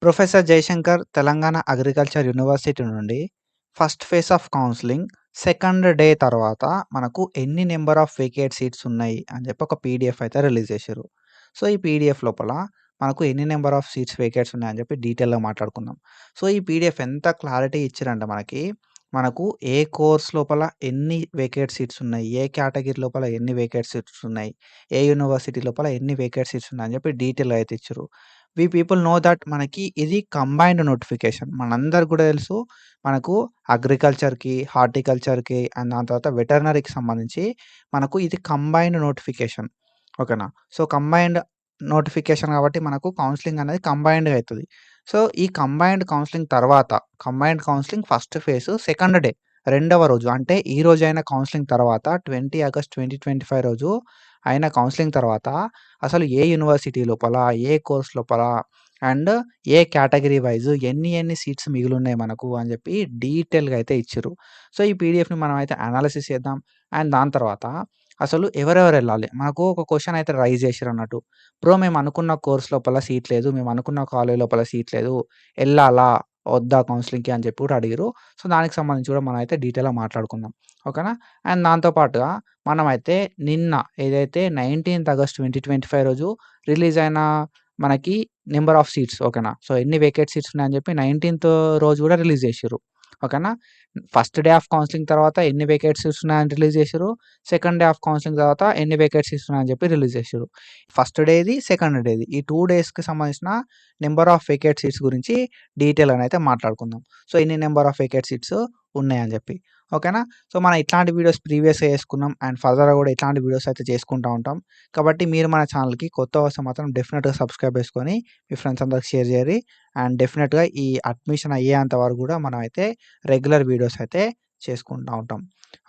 Professor Jayashankar Telangana agriculture university నుండి first phase of counselling second day తర్వాత మనకు ఎన్ని నెంబర్ ఆఫ్ వేకేట్ సీట్స్ ఉన్నాయి అని చెప్పి ఒక పీడిఎఫ్ అయితే రిలీజ్ చేశారు. సో, ఈ పీడిఎఫ్ లోపల మనకు ఎన్ని నెంబర్ ఆఫ్ సీట్స్ వేకేట్స్ ఉన్నాయని చెప్పి డీటెయిల్‌గా మాట్లాడుకుందాం. సో, ఈ పీడిఎఫ్ ఎంత క్లారిటీ ఇచ్చిరంటే మనకు ఏ కోర్స్ లోపల ఎన్ని వేకేట్ సీట్స్ ఉన్నాయి, ఏ కేటగిరీ లోపల ఎన్ని వేకేట్ సీట్స్ ఉన్నాయి, ఏ యూనివర్సిటీ లోపల ఎన్ని వేకేట్ సీట్స్ ఉన్నాయని చెప్పి డీటెయిల్‌గా అయితే ఇచ్చిర్రు. వి పీపుల్ నో దట్ మనకి ఇది కంబైన్డ్ నోటిఫికేషన్. మనందరికి కూడా తెలుసు. మనకు అగ్రికల్చర్‌కి, హార్టికల్చర్‌కి అండ్ దాని తర్వాత వెటర్నరీకి సంబంధించి మనకు ఇది కంబైన్డ్ నోటిఫికేషన్. ఓకేనా? సో, కంబైన్డ్ నోటిఫికేషన్ కాబట్టి మనకు కౌన్సెలింగ్ అనేది కంబైన్డ్‌గా అయితది. సో, ఈ కంబైన్డ్ కౌన్సెలింగ్ తర్వాత combined counselling first phase second day రెండవ రోజు అంటే ఈ రోజు అయిన కౌన్సెలింగ్ తర్వాత 20 ఆగస్ట్ 2025 రోజు అయిన కౌన్సెలింగ్ తర్వాత అసలు ఏ యూనివర్సిటీ లోపల, ఏ కోర్స్ లోపల అండ్ ఏ కేటగరీ వైస్ ఎన్ని సీట్స్ మిగిలున్నాయి మనకు అని చెప్పి డీటెయిల్‌గా అయితే ఇచ్చిర్రు. సో, ఈ పీడిఎఫ్‌ని మనం అయితే అనాలిసిస్ చేద్దాం. అండ్ దాని తర్వాత అసలు ఎవరెవరెళ్ళాలి? మనకు ఒక క్వెషన్ అయితే రైజ్ చేసిరన్నట్టు. బ్రో మేము అనుకున్న కోర్స్ లోపల సీట్ లేదు. మేము అనుకున్న కాలేజ్ లోపల సీట్ లేదు. ఎళ్ళాలా? వద్దా కౌన్సెలింగ్‌కి అని చెప్పి కూడా అడిగిర్రు. సో, దానికి సంబంధించి కూడా మనం అయితే డీటెయిల్‌గా మాట్లాడుకుందాం. ఓకేనా? అండ్ దాంతో పాటుగా మనమైతే నిన్న ఏదైతే 19థ్ ఆగస్ట్ 2025 రోజు రిలీజ్ అయిన మనకి నంబర్ ఆఫ్ సీట్స్ ఓకేనా? సో, ఎన్ని వేకేట్ సీట్స్ ఉన్నాయని చెప్పి 19థ్ రోజు కూడా రిలీజ్ చేసిర్రు. ఓకేనా? ఫస్ట్ డే ఆఫ్ కౌన్సెలింగ్ తర్వాత ఎన్ని వేకేట్ సీట్స్ ఉన్నాయని రిలీజ్ చేసిర్రు. సెకండ్ డే ఆఫ్ కౌన్సెలింగ్ తర్వాత ఎన్ని వేకేట్ సీట్స్ ఉన్నాయని చెప్పి రిలీజ్ చేసిర్రు. ఫస్ట్ డేది, సెకండ్ డేది ఈ 2 డేస్‌కి సంబంధించిన నంబర్ ఆఫ్ వేకేట్ సీట్స్ గురించి డీటెయిల్‌గా అయితే మాట్లాడుకుందాం. సో, ఎన్ని నంబర్ ఆఫ్ వేకేట్ సీట్స్ ఉన్నాయని చెప్పి. ఓకేనా? సో, మనం ఇట్లాంటి వీడియోస్ ప్రీవియస్‌గా చేసుకున్నాం. అండ్ ఫర్దర్‌గా కూడా ఇట్లాంటి వీడియోస్ అయితే చేసుకుంటా ఉంటాం. కాబట్టి మీరు మన ఛానెల్‌కి కొత్తగా వస్తే మాత్రం డెఫినిట్‌గా సబ్స్క్రైబ్ చేసుకొని మీ ఫ్రెండ్స్ అందరికి షేర్ చేయండి. అండ్ డెఫినిట్‌గా ఈ అడ్మిషన్ అయ్యేంత వరకు కూడా మనమైతే రెగ్యులర్ వీడియోస్ అయితే చేసుకుంటా ఉంటాం.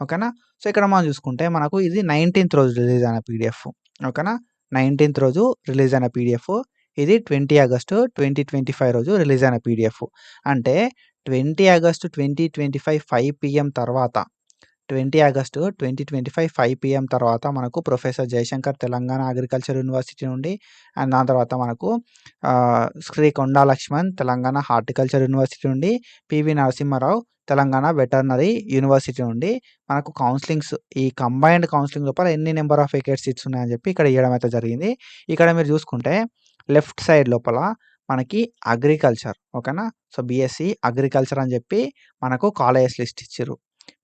ఓకేనా? సో, ఇక్కడ మనం చూసుకుంటే మనకు ఇది 19థ్ రోజు రిలీజ్ అయిన పీడిఎఫ్. ఓకేనా? 19థ్ రోజు రిలీజ్ అయిన పీడిఎఫ్. ఇది 20 ఆగస్టు 2025 రోజు రిలీజ్ అయిన పీడిఎఫ్. అంటే 20 ఆగస్టు 2025 5 పీఎం తర్వాత 20 ఆగస్టు 2025 5 పీఎం తర్వాత మనకు professor Jayashankar Telangana agriculture university నుండి అండ్ దాని తర్వాత మనకు శ్రీ కొండా లక్ష్మణ్ తెలంగాణ హార్టికల్చర్ యూనివర్సిటీ నుండి, పివి నరసింహారావు తెలంగాణ వెటర్నరీ యూనివర్సిటీ నుండి మనకు కౌన్సెలింగ్స్ ఈ కంబైన్డ్ కౌన్సెలింగ్ లోపల ఎన్ని నంబర్ ఆఫ్ వేకేట్ సీట్స్ ఉన్నాయని చెప్పి ఇక్కడ ఇయ్యడం అయితే జరిగింది. ఇక్కడ మీరు చూసుకుంటే లెఫ్ట్ సైడ్ లోపల మనకి అగ్రికల్చర్ ఓకేనా? సో, బీఎస్సీ అగ్రికల్చర్ అని చెప్పి మనకు కాలేజెస్ లిస్ట్ ఇచ్చిర్రు.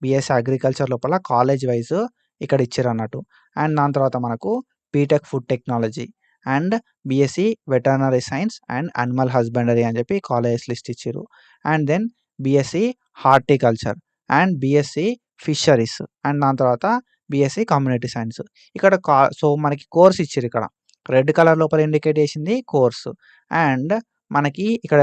బీఎస్సీ అగ్రికల్చర్ లోపల కాలేజ్ వైస్ ఇక్కడ ఇచ్చిరన్నట్టు. అండ్ దాని తర్వాత మనకు BTech food technology and BSc veterinary science and animal husbandry అని చెప్పి కాలేజెస్ లిస్ట్ ఇచ్చిర్రు. And then BSc horticulture and BSc fisheries and దాని తర్వాత బీఎస్సీ కమ్యూనిటీ సైన్స్. ఇక్కడ సో, మనకి కోర్స్ ఇచ్చిర్రు ఇక్కడ. రెడ్ కలర్ లోపల ఇండికేట్ చేసింది కోర్స్. అండ్ మనకి ఇక్కడ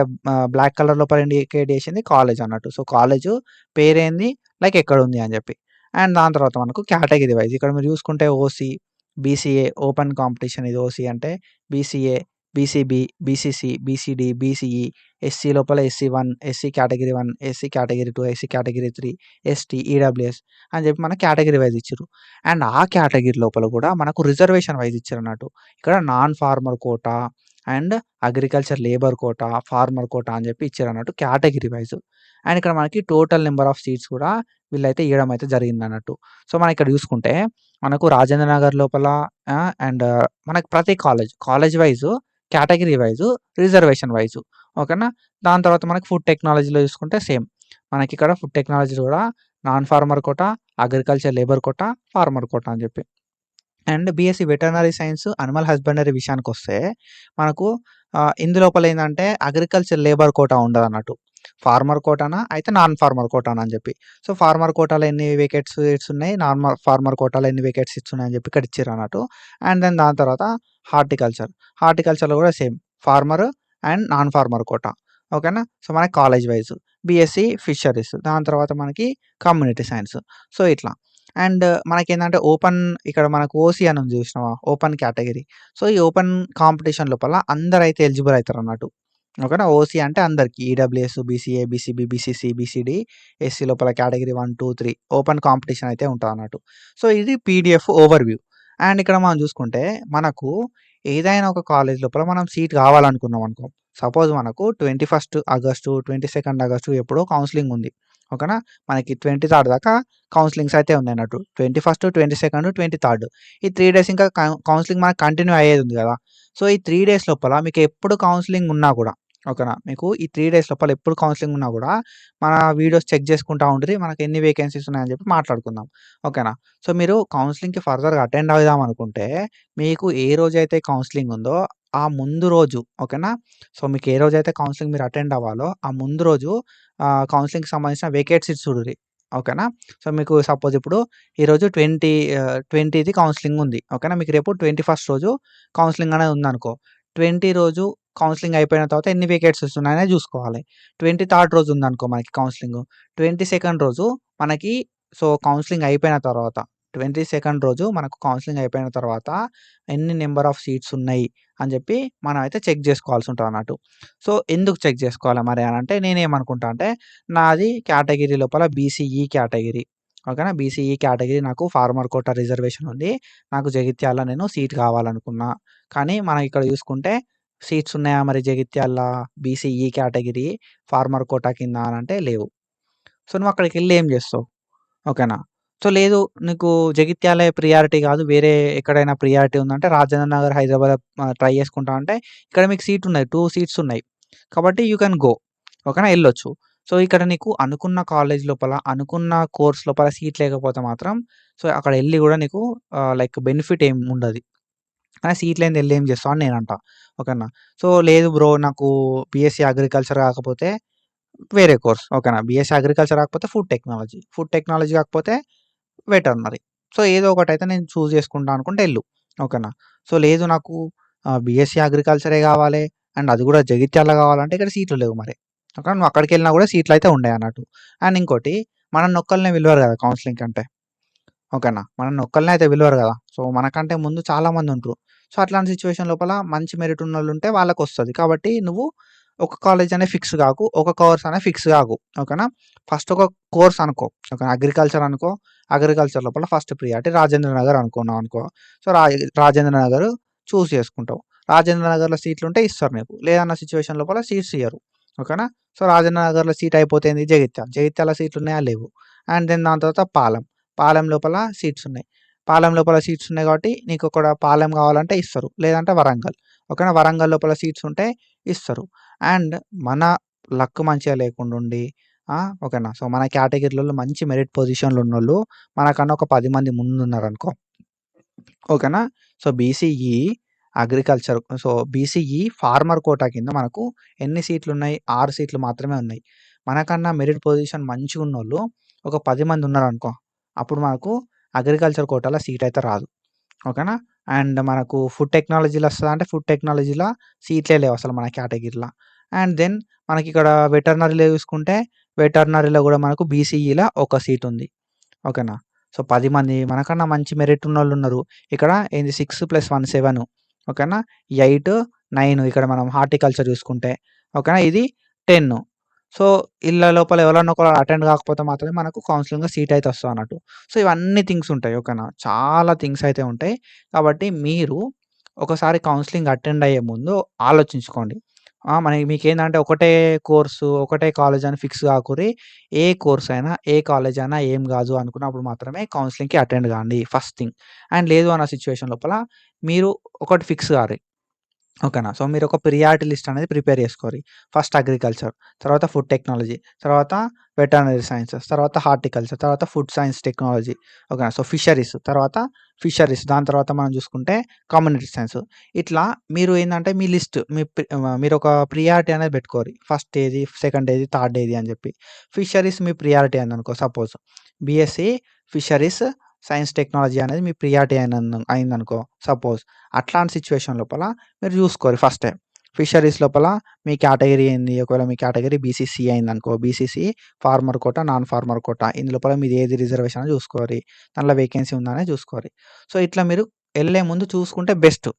బ్లాక్ కలర్ లోపల ఇండికేట్ చేసింది కాలేజ్ అన్నట్టు. సో, కాలేజు పేరేంది, లైక్ ఎక్కడుంది అని చెప్పి. అండ్ దాని తర్వాత మనకు కేటగిరీ వైస్ ఇక్కడ మీరు చూసుకుంటే ఓసీ, బీసీఏ ఓపెన్ కాంపిటీషన్ ఇది ఓసీ అంటే BCA, BCB, BCC, BCD, BCE, SC లోపల SC one, SC category 1, SC category 2, SC category 3, ST, EWS అని చెప్పి మనకు కేటగిరీ వైస్ ఇచ్చిర్రు. అండ్ ఆ కేటగిరీ లోపల కూడా మనకు రిజర్వేషన్ వైస్ ఇచ్చారన్నట్టు. ఇక్కడ non farmer quota and agriculture labour quota, farmer quota అని చెప్పి ఇచ్చారన్నట్టు కేటగిరీ వైస్. అండ్ ఇక్కడ మనకి టోటల్ నంబర్ ఆఫ్ సీట్స్ కూడా వీళ్ళైతే ఇయ్యడం అయితే జరిగిందన్నట్టు. సో, మనం ఇక్కడ చూసుకుంటే మనకు రాజేంద్ర నగర్ లోపల అండ్ మనకు ప్రతి college wise, category wise, reservation wise ఓకేనా? దాని తర్వాత మనకి ఫుడ్ టెక్నాలజీలో చూసుకుంటే సేమ్. మనకిక్కడ ఫుడ్ టెక్నాలజీలో కూడా non farmer quota, agriculture labour quota, farmer quota అని చెప్పి. And BSc veterinary science, animal husbandry విషయానికొస్తే మనకు ఇందులోపల ఏందంటే అగ్రికల్చర్ లేబర్ కోటా ఉండదన్నట్టు. ఫార్మర్ కోటానా అయితే నాన్ ఫార్మర్ కోటానా అని చెప్పి. సో, ఫార్మర్ కోటాలో ఎన్ని వేకెట్ సీట్స్ ఉన్నాయి, ఫార్మర్ కోటాలో ఎన్ని వేకెట్ సీట్స్ ఉన్నాయని చెప్పి ఇక్కడ ఇచ్చిర్రన్నట్టు. అండ్ దెన్ దాని తర్వాత హార్టికల్చర్. హార్టికల్చర్‌లో కూడా same farmer and non farmer quota. ఓకేనా? సో, మనకి కాలేజ్ వైస్. BSc fisheries. దాని తర్వాత మనకి కమ్యూనిటీ సైన్స్. సో, ఇట్లా. అండ్ మనకేందంటే ఓపెన్ ఇక్కడ మనకు ఓసీ అని ఉంది చూసినావా? Open category. సో, ఈ ఓపెన్ కాంపిటీషన్ లోపల అందరైతే ఎలిజిబుల్ అయితారన్నట్టు. ఓకేనా? ఓసీ అంటే అందరికి EWS, BCA, BCB, BCC, BCD, SC లోపల కేటగిరీ 1, 2, 3 ఓపెన్ కాంపిటీషన్ అయితే ఉంటదన్నట్టు. సో, ఇది పీడీఎఫ్ ఓవర్‌వ్యూ. అండ్ ఇక్కడ మనం చూసుకుంటే మనకు ఏదైనా ఒక కాలేజ్ లోపల మనం సీట్ కావాలనుకున్నాం అనుకో. సపోజ్ మనకు 21 ఆగస్టు, 22 ఆగస్టు ఎప్పుడో కౌన్సెలింగ్ ఉంది. ఓకేనా? మనకి 23 దాకా కౌన్సెలింగ్స్ అయితే ఉన్నాయన్నట్టు. 21, 22, 23 ఈ 3 డేస్ ఇంకా కౌన్సెలింగ్ మనకు కంటిన్యూ అయ్యేది ఉంది గదా! సో, ఈ 3 డేస్ లోపల మీకు ఎప్పుడు కౌన్సెలింగ్ ఉన్నా గూడా ఓకేనా? మీకు ఈ 3 డేస్ లోపల ఎప్పుడు కౌన్సెలింగ్ ఉన్నా గూడా మన వీడియోస్ చెక్ చేసుకుంటా ఉండుర్రి. మనకు ఎన్ని వేకెన్సీస్ ఉన్నాయని చెప్పి మాట్లాడుకుందాం. ఓకేనా? సో, మీరు కౌన్సెలింగ్‌కి ఫర్దర్‌గా అటెండ్ అవుదాం అనుకుంటే మీకు ఏ రోజైతే కౌన్సెలింగ్ ఉందో ఆ ముందు రోజు ఓకేనా? సో, మీకు ఏ రోజైతే కౌన్సెలింగ్ మీరు అటెండ్ అవ్వాలో ఆ ముందు రోజు కౌన్సెలింగ్‌కి సంబంధించిన వేకేట్ సీట్స్ చూడుర్రి. ఓకేనా? సో, మీకు సపోజ్ ఇప్పుడు ఈరోజు 20ది కౌన్సెలింగ్ ఉంది. ఓకేనా? మీకు రేపు 21 రోజు కౌన్సెలింగ్ అనేది ఉందనుకో. 20 రోజు కౌన్సెలింగ్ అయిపోయిన తర్వాత ఎన్ని వేకెన్సీస్ ఉన్నాయనేది చూసుకోవాలి. 23 రోజు ఉందనుకో మనకి కౌన్సెలింగు. 22 రోజు మనకి సో, కౌన్సెలింగ్ అయిపోయిన తర్వాత 22 రోజు మనకు కౌన్సెలింగ్ అయిపోయిన తర్వాత ఎన్ని నంబర్ ఆఫ్ సీట్స్ ఉన్నాయి అని చెప్పి మనం అయితే చెక్ చేసుకోవాల్సి ఉంటదన్నట్టు. సో, ఎందుకు చెక్ చేసుకోవాలి మరి అనంటే నేనేమనుకుంటా అంటే నాది కేటగిరీ లోపల బీసీఈ కేటగిరీ. ఓకేనా? బీసీఈ కేటగిరీ నాకు ఫార్మర్ కోటా రిజర్వేషన్ ఉంది. నాకు జగిత్యాలలో నేను సీట్ కావాలనుకున్నా. కానీ మనం ఇక్కడ చూసుకుంటే సీట్స్ ఉన్నాయా మరి Jagtial BCE category farmer quota కింద అనంటే లేవు. సో, నువ్వు అక్కడికెళ్ళి ఏం చేస్తావు? ఓకేనా? సో, లేదు నీకు జగిత్యాలే ప్రియారిటీ కాదు. వేరే ఎక్కడైనా ప్రియారిటీ ఉందంటే రాజేంద్ర నగర్, హైదరాబాద్ ట్రై చేసుకుంటా అంటే ఇక్కడ మీకు సీట్ ఉన్నాయి. 2 సీట్స్ ఉన్నాయి. కాబట్టి యూ కెన్ గో. ఓకేనా? ఎళ్ళొచ్చు. సో, ఇక్కడ నీకు అనుకున్న కాలేజ్ లోపల, అనుకున్న కోర్స్ లోపల సీట్ లేకపోతే మాత్రం సో, అక్కడ ఎళ్లి గూడా నీకు లైక్ బెనిఫిట్ ఏమి ఉండది. సీట్ లేనిది ఎళ్లి ఏం చేస్తావు అని నేనంటా. ఓకేనా? సో, లేదు బ్రో నాకు బీఎస్సీ అగ్రికల్చర్ కాకపోతే వేరే కోర్స్. ఓకేనా? బీఎస్సీ అగ్రికల్చర్ కాకపోతే ఫుడ్ టెక్నాలజీ. ఫుడ్ టెక్నాలజీ కాకపోతే వెటర్నరీ. సో, ఏదో ఒకటైతే నేను చూజ్ చేసుకుంటా అనుకుంటే ఎళ్ళు. ఓకేనా? సో, లేదు నాకు బీఎస్సీ అగ్రికల్చరే కావాలి అండ్ అది కూడా జగిత్యాల కావాలంటే ఇక్కడ సీట్లు లేవు మరి. ఓకేనా? నువ్వు అక్కడికెళ్ళినా కూడా సీట్లయితే ఉండయన్నట్టు. అండ్ ఇంకోటి మనల్నొక్కళ్ళనే పిలవరు కదా కౌన్సెలింగ్‌కంటే. ఓకేనా? మనల్ని ఒక్కళ్ళనే అయితే పిలవరు గదా! సో, మనకంటే ముందు చాలా మందుంటరు. సో, అట్లాంటి సిట్యుయేషన్ లోపల మంచి మెరిట్ ఉన్నోళ్ళుంటే వాళ్ళకొస్తది. కాబట్టి నువ్వు ఒక కాలేజ్ అనే ఫిక్స్ గాకు. ఒక కోర్స్ అనే ఫిక్స్ గాకు. ఓకేనా? ఫస్ట్ ఒక కోర్స్ అనుకో. ఓకేనా? అగ్రికల్చర్ అనుకో. అగ్రికల్చర్ లోపల ఫస్ట్ ప్రియారిటీ రాజేంద్ర నగర్ అనుకున్నావనుకో. సో, రాజేంద్ర నగర్ చూజ్ చేసుకుంటావు. రాజేంద్ర నగర్‌లో సీట్లుంటే ఇస్తారు నీకు. లేదన్న సిట్యుయేషన్ లోపల సీట్స్ ఇయ్యరు. ఓకేనా? సో, రాజేంద్ర నగర్‌లో సీట్ అయిపోతే ఏంది జగిత్యాల. జగిత్యాల సీట్లున్నాయా? లేవు. అండ్ దెన్ దాని తర్వాత పాలెం. పాలెం లోపల సీట్స్ ఉన్నాయి. పాలెం లోపల సీట్స్ ఉన్నాయి కాబట్టి నీకు అక్కడ పాలెం కావాలంటే ఇస్తారు. లేదంటే వరంగల్. ఓకేనా? వరంగల్ లోపల సీట్స్ ఉంటే ఇస్తారు. అండ్ మన లక్ మంచిగా లేకుండుండి ఓకేనా? సో, మన కేటగిరీలలో మంచి మెరిట్ పొజిషన్‌లో ఉన్నోళ్ళు మనకన్నా ఒక 10 మంది ముందున్నారనుకో. ఓకేనా? So, BCE agriculture so, BCE farmer quota కింద మనకు ఎన్ని సీట్లున్నాయి? 6 సీట్లు మాత్రమే ఉన్నాయి. మనకన్నా మెరిట్ పొజిషన్ మంచిగున్నోళ్ళు ఒక 10 మంది ఉన్నారనుకో. అప్పుడు మనకు అగ్రికల్చర్ కోటాలో సీట్ అయితే రాదు. ఓకేనా? అండ్ మనకు ఫుడ్ టెక్నాలజీలో వస్తదా అంటే ఫుడ్ టెక్నాలజీలో సీట్లే లేవు అసలు మన కేటగిరీల. అండ్ దెన్ మనకిక్కడ వెటర్నరీలో చూసుకుంటే వెటర్నరీలో గూడా మనకు బీసీఈలో ఒక సీట్ ఉంది. ఓకేనా? సో, 10 మంది మనకన్నా మంచి మెరిట్ ఉన్నోళ్ళున్నారు. ఇక్కడ ఏంది 6 + 1 7 ఓకేనా? 8, 9 ఇక్కడ మనం హార్టికల్చర్ చూసుకుంటే ఓకేనా? ఇది 10. సో, ఈళ్ళ లోపల ఎవలన్నా ఒకరు అటెండ్ కాకపోతే మాత్రమే మనకు కౌన్సెలింగ్‌లో సీట్ అయితే వస్తదన్నట్టు. సో, ఇవన్నీ థింగ్స్ ఉంటాయి. ఓకేనా? చాలా థింగ్స్ అయితే ఉంటాయి. కాబట్టి మీరు ఒకసారి కౌన్సెలింగ్ అటెండ్ అయ్యే ముందు ఆలోచించుకోండి. మీకేందంటే ఒకటే కోర్సు, ఒకటే కాలేజ్ అని ఫిక్స్ కాకుర్రి. ఏ కోర్స్ అయినా, ఏ కాలేజ్ అయినా ఏం గాదు అనుకున్నప్పుడు మాత్రమే కౌన్సెలింగ్‌కి అటెండ్ కాండి ఫస్ట్ థింగ్. అండ్ లేదు అన్న సిట్యుయేషన్ లోపల మీరు ఒకటి ఫిక్స్ గారి. ఓకేనా? సో, మీరొక ప్రియారిటీ లిస్ట్ అనేది ప్రిపేర్ చేసుకోరి. ఫస్ట్ అగ్రికల్చర్, తర్వాత ఫుడ్ టెక్నాలజీ, తర్వాత వెటర్నరీ సైన్సెస్, తర్వాత హార్టికల్చర్, తర్వాత ఫుడ్ సైన్స్ టెక్నాలజీ. ఓకేనా? సో, ఫిషరీస్ దాని తర్వాత మనం చూసుకుంటే కమ్యూనిటీ సైన్స్. ఇట్లా మీరు ఏందంటే మీ లిస్ట్ మీరొక ప్రియారిటీ అనేది పెట్టుకోరి. ఫస్ట్ ఏది, సెకండ్ ఏది, థర్డ్ ఏది అని చెప్పి. ఫిషరీస్ మీ ప్రియారిటీ అయిందనుకో suppose. BSc fisheries science technology అనేది మీ ప్రియారిటీ అయిందనుకో సపోజ్. అట్లాంటి సిట్యుయేషన్ లోపల మీరు చూసుకోరి ఫస్టే. ఫిషరీస్ లోపల మీ కేటగిరీ ఏంది? ఒకవేళ మీ కేటగిరీ బీసీసీ అయిందనుకో, BCC farmer quota, non farmer quota ఇందులోపల మీది ఏది రిజర్వేషన్ అని చూసుకోరి. దాంట్లో వేకెన్సీ ఉందా అనేది చూసుకోరి. సో, ఇట్లా మీరు ఎళ్ళే ముందు చూసుకుంటే బెస్ట్.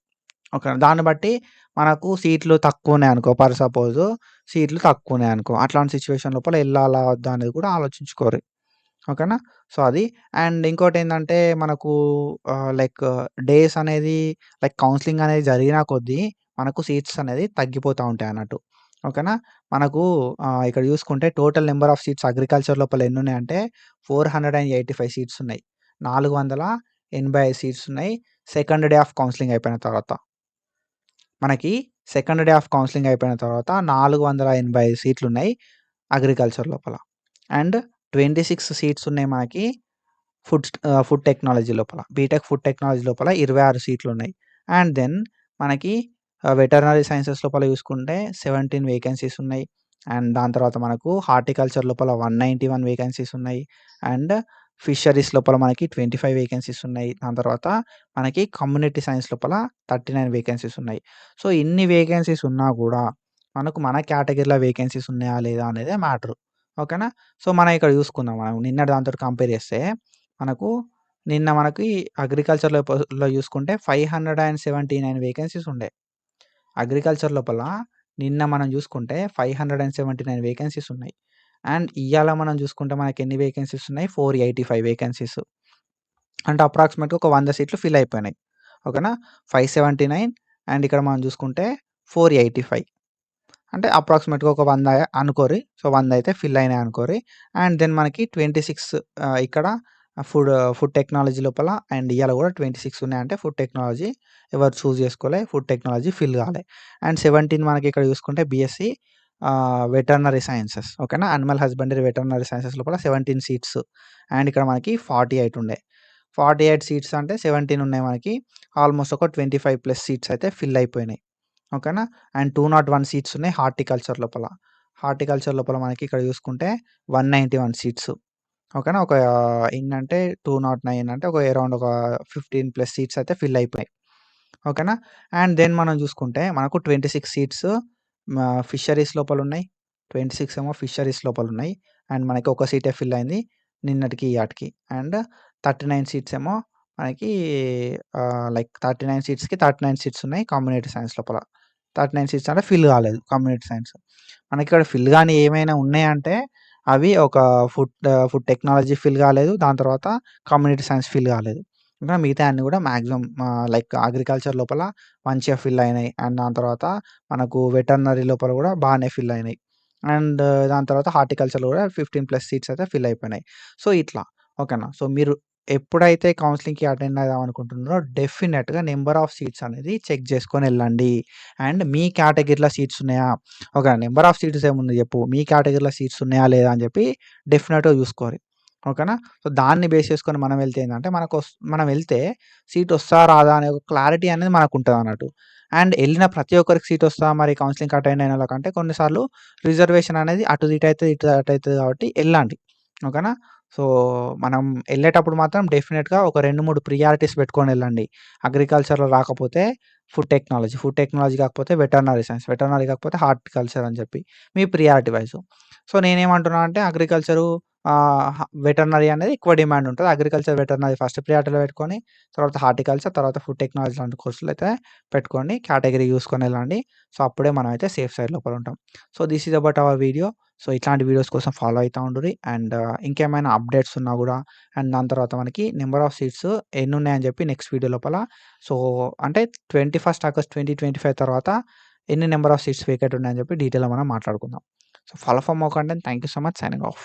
ఓకే. దాన్ని బట్టి మనకు సీట్లు తక్కువున్నాయనుకో సపోజు సీట్లు తక్కువున్నాయనుకో, అట్లాంటి సిట్యుయేషన్ లోపల ఎళ్ళాలా? వద్దా? అనేది కూడా ఆలోచించుకోరి. ఓకేనా? సో, అది. అండ్ ఇంకోటేందంటే మనకు లైక్ డేస్ అనేది లైక్ కౌన్సెలింగ్ అనేది జరిగిన కొద్దీ మనకు సీట్స్ అనేది తగ్గిపోతా ఉంటాయన్నట్టు. ఓకేనా. మనకు ఇక్కడ చూసుకుంటే total number of seats agriculture లోపల ఎన్నున్నాయంటే 485 సీట్స్ ఉన్నాయి. 485 సీట్స్ ఉన్నాయి. సెకండ్ డే ఆఫ్ కౌన్సెలింగ్ అయిపోయిన తర్వాత. మనకి సెకండ్ డే ఆఫ్ కౌన్సెలింగ్ అయిపోయిన తర్వాత 485 సీట్లున్నాయి అగ్రికల్చర్ లోపల. అండ్ 26 సీట్స్ ఉన్నాయి మనకి ఫుడ్ టెక్నాలజీ లోపల. బీటెక్ ఫుడ్ టెక్నాలజీ లోపల 26 సీట్లున్నాయి. అండ్ దెన్ మనకి వెటర్నరీ సైన్సెస్ లోపల చూసుకుంటే 17 వేకెన్సీస్ ఉన్నాయి. అండ్ దాని తర్వాత మనకు హార్టికల్చర్ లోపల 191 వేకెన్సీస్ ఉన్నాయి. అండ్ ఫిషరీస్ లోపల మనకి 25 వేకెన్సీస్ ఉన్నాయి. దాని తర్వాత మనకి కమ్యూనిటీ సైన్స్ లోపల 39 వేకెన్సీస్ ఉన్నాయి. సో, ఇన్ని వేకెన్సీస్ ఉన్నా గూడా మనకు మన కేటగిరీలో వేకెన్సీస్ ఉన్నాయా లేదా అనేదే మ్యాటరు. ఓకేనా. సో, మనం ఇక్కడ చూసుకుందాం. మనం నిన్నటి దానితోటి కంపేర్ చేస్తే మనకు నిన్న మనకి అగ్రికల్చర్ లో చూసుకుంటే 579 వేకెన్సీస్ ఉండే. అగ్రికల్చర్ లోపల నిన్న మనం చూసుకుంటే 579 వేకెన్సీస్ ఉన్నాయి. అండ్ ఇయ్యాల మనం చూసుకుంటే మనకెన్ని వేకెన్సీస్ ఉన్నాయి? 485 వేకెన్సీస్. అంటే అప్రాక్సిమేట్‌గా ఒక 100 సీట్లు ఫిల్ అయిపోయినాయి. ఓకేనా. 579 అండ్ ఇక్కడ మనం చూసుకుంటే 485 అంటే అప్రాక్సిమేట్‌గా ఒక 100 అనుకోరి. సో, 100 అయితే ఫిల్ అయినాయి అనుకోరి. అండ్ దెన్ మనకి 26 ఇక్కడ ఫుడ్ టెక్నాలజీ లోపల అండ్ ఇయాల కూడా 26 ఉన్నాయంటే ఫుడ్ టెక్నాలజీ ఎవరు చూజ్ చేసుకోలే. ఫుడ్ టెక్నాలజీ ఫిల్ కాలే. అండ్ 17 మనకి ఇక్కడ చూసుకుంటే బీఎస్సీ వెటర్నరీ సైన్సెస్. ఓకేనా. యానిమల్ హస్బెండరీ వెటర్నరీ సైన్సెస్ లోపల 17 సీట్స్. అండ్ ఇక్కడ మనకి 48 ఉండే. 48 సీట్స్ అంటే 17 ఉన్నాయి మనకి. ఆల్మోస్ట్ ఒక 25+ సీట్స్ అయితే ఫిల్ అయిపోయినాయి. ఓకేనా. అండ్ 201 సీట్స్ ఉన్నాయి హార్టికల్చర్ లోపల. హార్టికల్చర్ లోపల మనకి ఇక్కడ చూసుకుంటే 191 సీట్స్. ఓకేనా. ఒక ఎన్నంటే 209 అంటే ఒక అరౌండ్ ఒక 15+ సీట్స్ అయితే ఫిల్ అయిపోయాయి. ఓకేనా. అండ్ దెన్ మనం చూసుకుంటే మనకు 26 సీట్స్ ఫిషరీస్ లోపలున్నాయి. 26 ఏమో ఫిషరీస్ లోపలున్నాయి. అండ్ మనకి ఒక సీటే ఫిల్ అయింది నిన్నటికి ఇయాటికి. అండ్ 39 సీట్స్ ఏమో మనకి లైక్ 39 సీట్స్‌కి 39 సీట్స్ ఉన్నాయి కమ్యూనిటీ సైన్స్ లోపల. 39 సీట్స్ అంటే ఫిల్ కాలేదు కమ్యూనిటీ సైన్స్. మనకిక్కడ ఫిల్ గాని ఏమైనా ఉన్నాయంటే అవి ఒక ఫుడ్ టెక్నాలజీ ఫిల్ కాలేదు. దాని తర్వాత కమ్యూనిటీ సైన్స్ ఫిల్ కాలేదు. ఇంకా మిగతాయి అన్నీ కూడా మాక్సిమం లైక్ అగ్రికల్చర్ లోపల మంచిగా ఫిల్ అయినాయి. అండ్ దాని తర్వాత మనకు వెటర్నరీ లోపల కూడా బాగానే ఫిల్ అయినాయి. అండ్ దాని తర్వాత హార్టికల్చర్‌లో కూడా 15+ సీట్స్ అయితే ఫిల్ అయిపోయినాయి. సో, ఇట్లా ఓకేనా. సో, మీరు ఎప్పుడైతే కౌన్సెలింగ్‌కి అటెండ్ అవుదాం అనుకుంటున్నారో డెఫినిట్‌గా నంబర్ ఆఫ్ సీట్స్ అనేది చెక్ చేసుకొని ఎళ్ళండి. అండ్ మీ కేటగిరీలో సీట్స్ ఉన్నాయా? ఓకే. నంబర్ ఆఫ్ సీట్స్ ఏముంది చెప్పు. మీ కేటగిరీలో సీట్స్ ఉన్నాయా లేదా అని చెప్పి డెఫినిట్‌గా చూసుకోరి. ఓకేనా. సో, దాన్ని బేస్ చేసుకొని మనం వెళ్తే ఏందంటే మనం వెళ్తే సీట్ వస్తదా? రాదా? అనే ఒక క్లారిటీ అనేది మనకుంటదన్నట్టు. అండ్ ఎళ్ళిన ప్రతి ఒక్కరికి సీట్ వస్తదా? మరి కౌన్సెలింగ్‌కి అటెండ్ అయిన వాళ్ళకంటే కొన్నిసార్లు రిజర్వేషన్ అనేది అటు ఇటు అయితది, ఇటు అటు అయితది కాబట్టి ఎళ్ళండి. ఓకేనా. సో, మనం ఎళ్ళేటప్పుడు మాత్రం డెఫినిట్‌గా ఒక 2, 3 ప్రియారిటీస్ పెట్టుకొని ఎళ్ళండి. అగ్రికల్చర్‌లో రాకపోతే ఫుడ్ టెక్నాలజీ కాకపోతే వెటర్నరీ సైన్స్, వెటర్నరీ కాకపోతే హార్టికల్చర్ అని చెప్పి మీ ప్రియారిటీ వైస్. సో, నేనేమంటున్నా అంటే అగ్రికల్చరు వెటర్నరీ అనేది ఎక్కువ డిమాండ్ ఉంటది. అగ్రికల్చర్, వెటర్నరీ ఫస్ట్ ప్రియారిటీలో పెట్టుకొని తర్వాత హార్టికల్చర్, తర్వాత ఫుడ్ టెక్నాలజీ లాంటి కోర్సులయితే పెట్టుకోండి. కేటగిరీ చూసుకొని ఎళ్ళండి. సో, అప్పుడే మనమైతే సేఫ్ సైడ్ లోపల ఉంటాం. So, this is about our video. So, ఇట్లాంటి వీడియోస్ కోసం ఫాలో అయితా ఉండుర్రి. అండ్ ఇంకేమైనా అప్డేట్స్ ఉన్నా గూడా అండ్ దాని తర్వాత మనకి నంబర్ ఆఫ్ సీట్స్ ఎన్నున్నాయని చెప్పి నెక్స్ట్ వీడియో లోపల సో, అంటే 21 ఆగస్ట్ 2025 తర్వాత ఎన్ని నంబర్ ఆఫ్ సీట్స్ వేకేట్ ఉన్నాయని చెప్పి డీటెయిల్‌గా మనం మాట్లాడుకుందాం. So, follow for more content. Thank you so much. Signing off.